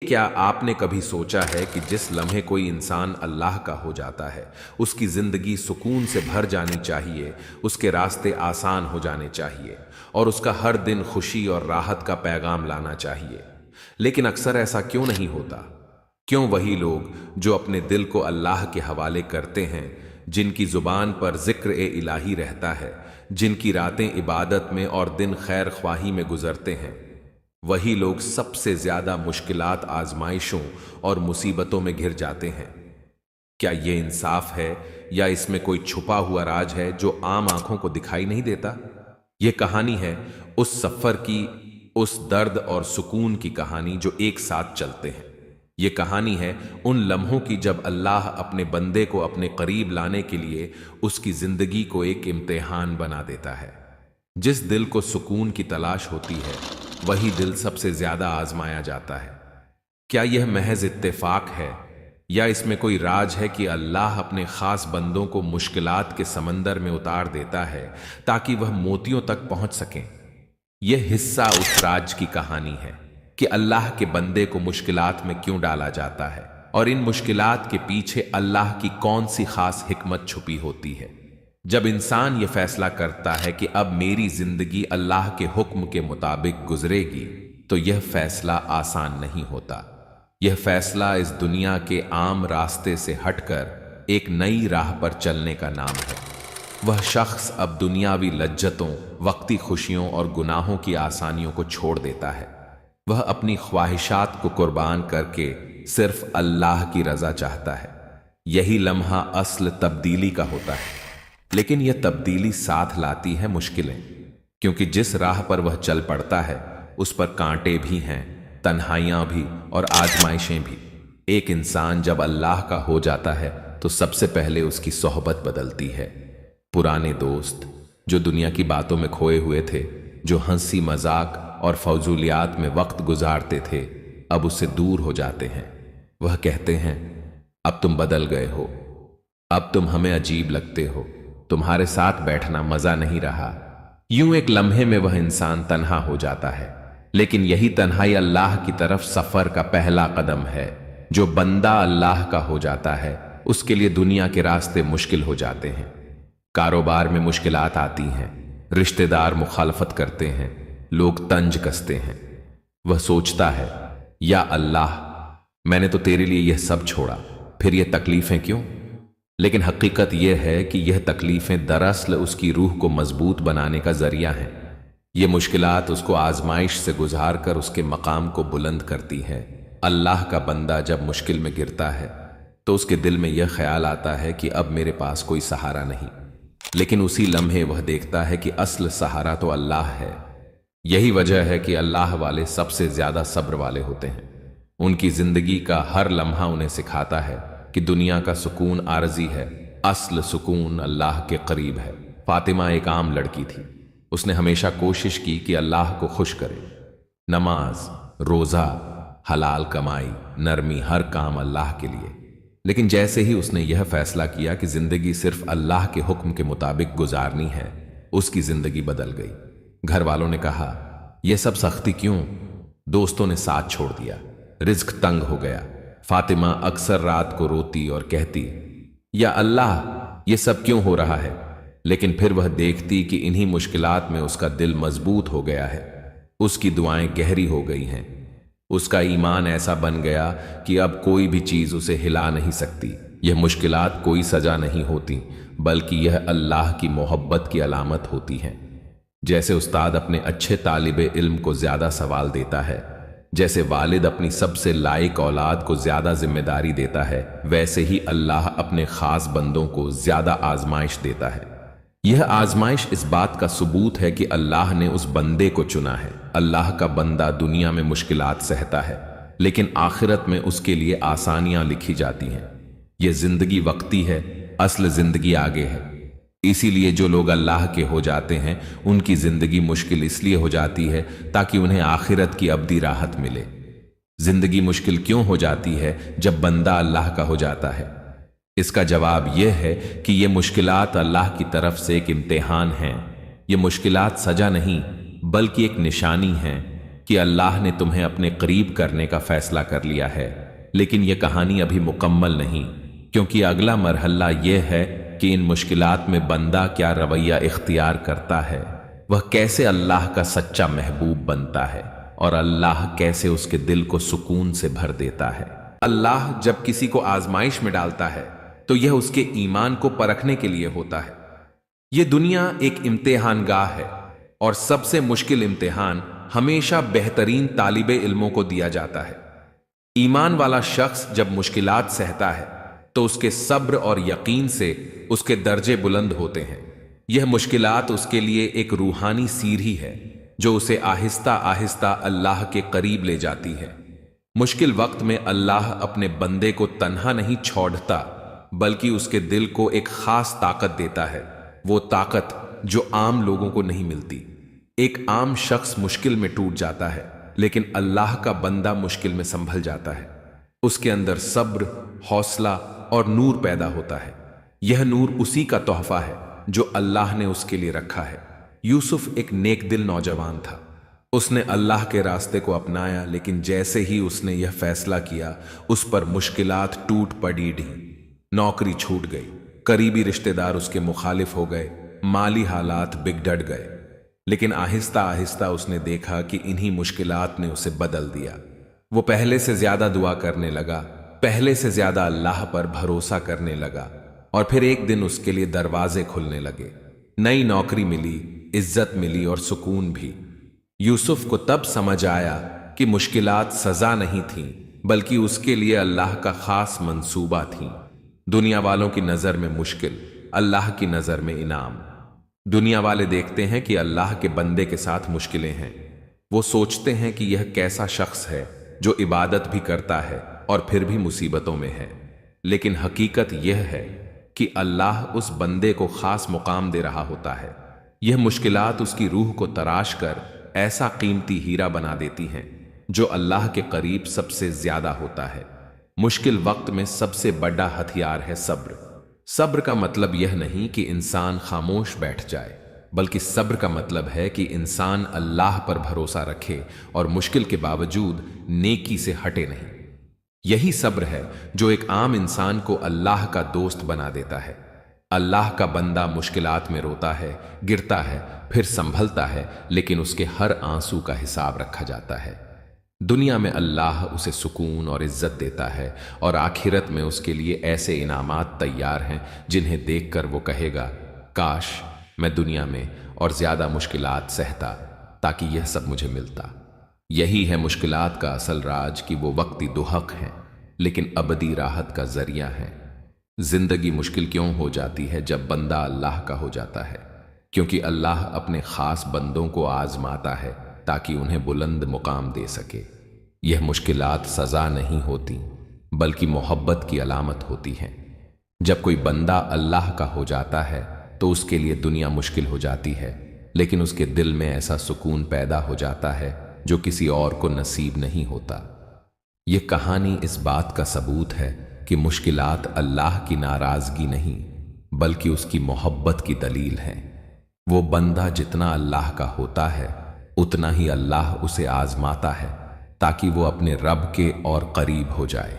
क्या आपने कभी सोचा है कि जिस लम्हे कोई इंसान अल्लाह का हो जाता है, उसकी ज़िंदगी सुकून से भर जानी चाहिए, उसके रास्ते आसान हो जाने चाहिए और उसका हर दिन खुशी और राहत का पैगाम लाना चाहिए। लेकिन अक्सर ऐसा क्यों नहीं होता? क्यों वही लोग जो अपने दिल को अल्लाह के हवाले करते हैं, जिनकी ज़ुबान पर ज़िक्र-ए-इलाही रहता है, जिनकी रातें इबादत में और दिन खैर ख्वाही में गुजरते हैं, वही लोग सबसे ज्यादा मुश्किलात, आजमाइशों और मुसीबतों में घिर जाते हैं? क्या ये इंसाफ है या इसमें कोई छुपा हुआ राज है जो आम आंखों को दिखाई नहीं देता? ये कहानी है उस सफर की, उस दर्द और सुकून की कहानी जो एक साथ चलते हैं। ये कहानी है उन लम्हों की जब अल्लाह अपने बंदे को अपने करीब लाने के लिए उसकी जिंदगी को एक इम्तिहान बना देता है। जिस दिल को सुकून की तलाश होती है, वही दिल सबसे ज्यादा आजमाया जाता है। क्या यह महज इत्तेफाक है या इसमें कोई राज है कि अल्लाह अपने खास बंदों को मुश्किलात के समंदर में उतार देता है ताकि वह मोतियों तक पहुंच सकें? यह हिस्सा उस राज की कहानी है कि अल्लाह के बंदे को मुश्किलात में क्यों डाला जाता है और इन मुश्किलात के पीछे अल्लाह की कौन सी खास हिकमत छुपी होती है। जब इंसान ये फैसला करता है कि अब मेरी जिंदगी अल्लाह के हुक्म के मुताबिक गुजरेगी, तो यह फैसला आसान नहीं होता। यह फैसला इस दुनिया के आम रास्ते से हटकर एक नई राह पर चलने का नाम है। वह शख्स अब दुनियावी लज्जतों, वक्ती खुशियों और गुनाहों की आसानियों को छोड़ देता है। वह अपनी ख्वाहिशात को कुर्बान करके सिर्फ अल्लाह की रजा चाहता है। यही लम्हा असल तब्दीली का होता है। लेकिन यह तब्दीली साथ लाती है मुश्किलें, क्योंकि जिस राह पर वह चल पड़ता है उस पर कांटे भी हैं, तन्हाइयां भी और आजमाइशें भी। एक इंसान जब अल्लाह का हो जाता है तो सबसे पहले उसकी सोहबत बदलती है। पुराने दोस्त जो दुनिया की बातों में खोए हुए थे, जो हंसी मजाक और फौजूलियात में वक्त गुजारते थे, अब उससे दूर हो जाते हैं। वह कहते हैं, अब तुम बदल गए हो, अब तुम हमें अजीब लगते हो, तुम्हारे साथ बैठना मजा नहीं रहा। यूं एक लम्हे में वह इंसान तन्हा हो जाता है। लेकिन यही तन्हाई अल्लाह की तरफ सफर का पहला कदम है। जो बंदा अल्लाह का हो जाता है उसके लिए दुनिया के रास्ते मुश्किल हो जाते हैं। कारोबार में मुश्किलात आती हैं, रिश्तेदार मुखालफत करते हैं, लोग तंज कसते हैं। वह सोचता है, या अल्लाह, मैंने तो तेरे लिए यह सब छोड़ा, फिर यह तकलीफें क्यों? लेकिन हकीकत यह है कि यह तकलीफें दरअसल उसकी रूह को मजबूत बनाने का जरिया हैं। ये मुश्किलात उसको आजमाइश से गुजार कर उसके मकाम को बुलंद करती हैं। अल्लाह का बंदा जब मुश्किल में गिरता है तो उसके दिल में यह ख्याल आता है कि अब मेरे पास कोई सहारा नहीं। लेकिन उसी लम्हे वह देखता है कि असल सहारा तो अल्लाह है। यही वजह है कि अल्लाह वाले सबसे ज्यादा सब्र वाले होते हैं। उनकी जिंदगी का हर लम्हा उन्हें सिखाता है कि दुनिया का सुकून आरजी है, असल सुकून अल्लाह के करीब है। फातिमा एक आम लड़की थी। उसने हमेशा कोशिश की कि अल्लाह को खुश करे। नमाज, रोजा, हलाल कमाई, नरमी, हर काम अल्लाह के लिए। लेकिन जैसे ही उसने यह फैसला किया कि जिंदगी सिर्फ अल्लाह के हुक्म के मुताबिक गुजारनी है, उसकी जिंदगी बदल गई। घर वालों ने कहा, यह सब सख्ती क्यों? दोस्तों ने साथ छोड़ दिया, रिज्क तंग हो गया। फातिमा अक्सर रात को रोती और कहती, या अल्लाह, ये सब क्यों हो रहा है? लेकिन फिर वह देखती कि इन्हीं मुश्किलात में उसका दिल मजबूत हो गया है, उसकी दुआएं गहरी हो गई हैं, उसका ईमान ऐसा बन गया कि अब कोई भी चीज उसे हिला नहीं सकती। यह मुश्किलात कोई सजा नहीं होती, बल्कि यह अल्लाह की मोहब्बत की अलामत होती हैं। जैसे उस्ताद अपने अच्छे तालिबे इल्म को ज्यादा सवाल देता है, जैसे वालिद अपनी सबसे लायक औलाद को ज्यादा जिम्मेदारी देता है, वैसे ही अल्लाह अपने खास बंदों को ज्यादा आजमाइश देता है। यह आजमाइश इस बात का सबूत है कि अल्लाह ने उस बंदे को चुना है। अल्लाह का बंदा दुनिया में मुश्किलात सहता है, लेकिन आखिरत में उसके लिए आसानियां लिखी जाती हैं। यह जिंदगी वक्ती है, असल जिंदगी आगे है। इसीलिए जो लोग अल्लाह के हो जाते हैं उनकी जिंदगी मुश्किल इसलिए हो जाती है ताकि उन्हें आखिरत की अब्दी राहत मिले। जिंदगी मुश्किल क्यों हो जाती है जब बंदा अल्लाह का हो जाता है? इसका जवाब यह है कि ये मुश्किलात अल्लाह की तरफ से एक इम्तिहान हैं। ये मुश्किलात सजा नहीं, बल्कि एक निशानी है कि अल्लाह ने तुम्हें अपने करीब करने का फैसला कर लिया है, लेकिन यह कहानी अभी मुकम्मल नहीं, क्योंकि अगला मरहला यह है कि इन मुश्किलात में बंदा क्या रवैया इख्तियार करता है, वह कैसे अल्लाह का सच्चा महबूब बनता है और अल्लाह कैसे उसके दिल को सुकून से भर देता है। अल्लाह जब किसी को आजमाइश में डालता है तो यह उसके ईमान को परखने के लिए होता है। यह दुनिया एक इम्तिहान गाह है और सबसे मुश्किल इम्तिहान हमेशा बेहतरीन तालिबे इल्मों को दिया जाता है। ईमान वाला शख्स जब मुश्किलात सहता है तो उसके सब्र और यकीन से उसके दर्जे बुलंद होते हैं। यह मुश्किलात उसके लिए एक रूहानी सीढ़ी है जो उसे आहिस्ता आहिस्ता अल्लाह के करीब ले जाती है। मुश्किल वक्त में अल्लाह अपने बंदे को तन्हा नहीं छोड़ता, बल्कि उसके दिल को एक खास ताकत देता है, वो ताकत जो आम लोगों को नहीं मिलती। एक आम शख्स मुश्किल में टूट जाता है, लेकिन अल्लाह का बंदा मुश्किल में संभल जाता है। उसके अंदर सब्र, हौसला और नूर पैदा होता है। यह नूर उसी का तोहफा है जो अल्लाह ने उसके लिए रखा है। यूसुफ एक नेक दिल नौजवान था। उसने अल्लाह के रास्ते को अपनाया, लेकिन जैसे ही उसने यह फैसला किया, उस पर मुश्किलात टूट पड़ी ढी। नौकरी छूट गई, करीबी रिश्तेदार उसके मुखालिफ हो गए, माली हालात बिगड़ गए। लेकिन आहिस्ता आहिस्ता उसने देखा कि इन्हीं मुश्किलात ने उसे बदल दिया। वो पहले से ज्यादा दुआ करने लगा, पहले से ज्यादा अल्लाह पर भरोसा करने लगा, और फिर एक दिन उसके लिए दरवाजे खुलने लगे। नई नौकरी मिली, इज्जत मिली और सुकून भी। यूसुफ को तब समझ आया कि मुश्किलात सजा नहीं थीं, बल्कि उसके लिए अल्लाह का खास मंसूबा थीं। दुनिया वालों की नजर में मुश्किल, अल्लाह की नजर में इनाम। दुनिया वाले देखते हैं कि अल्लाह के बंदे के साथ मुश्किलें हैं। वो सोचते हैं कि यह कैसा शख्स है जो इबादत भी करता है और फिर भी मुसीबतों में है। लेकिन हकीकत यह है कि अल्लाह उस बंदे को खास मुकाम दे रहा होता है। यह मुश्किलात उसकी रूह को तराश कर ऐसा कीमती हीरा बना देती हैं जो अल्लाह के करीब सबसे ज्यादा होता है। मुश्किल वक्त में सबसे बड़ा हथियार है सब्र। सब्र का मतलब यह नहीं कि इंसान खामोश बैठ जाए, बल्कि सब्र का मतलब है कि इंसान अल्लाह पर भरोसा रखे और मुश्किल के बावजूद नेकी से हटे नहीं। यही सब्र है जो एक आम इंसान को अल्लाह का दोस्त बना देता है। अल्लाह का बंदा मुश्किलात में रोता है, गिरता है, फिर संभलता है, लेकिन उसके हर आंसू का हिसाब रखा जाता है। दुनिया में अल्लाह उसे सुकून और इज्जत देता है, और आखिरत में उसके लिए ऐसे इनामात तैयार हैं जिन्हें देखकर वो कहेगा, काश मैं दुनिया में और ज्यादा मुश्किलात सहता ताकि यह सब मुझे मिलता। यही है मुश्किलात का असल राज कि वो वक्ती दुहक हैं, लेकिन अबदी राहत का जरिया है। जिंदगी मुश्किल क्यों हो जाती है जब बंदा अल्लाह का हो जाता है? क्योंकि अल्लाह अपने खास बंदों को आजमाता है ताकि उन्हें बुलंद मुकाम दे सके। यह मुश्किलात सजा नहीं होती, बल्कि मोहब्बत की अलामत होती हैं। जब कोई बंदा अल्लाह का हो जाता है तो उसके लिए दुनिया मुश्किल हो जाती है, लेकिन उसके दिल में ऐसा सुकून पैदा हो जाता है जो किसी और को नसीब नहीं होता। यह कहानी इस बात का सबूत है कि मुश्किलात अल्लाह की नाराजगी नहीं, बल्कि उसकी मोहब्बत की दलील है। वो बंदा जितना अल्लाह का होता है, उतना ही अल्लाह उसे आजमाता है ताकि वो अपने रब के और करीब हो जाए।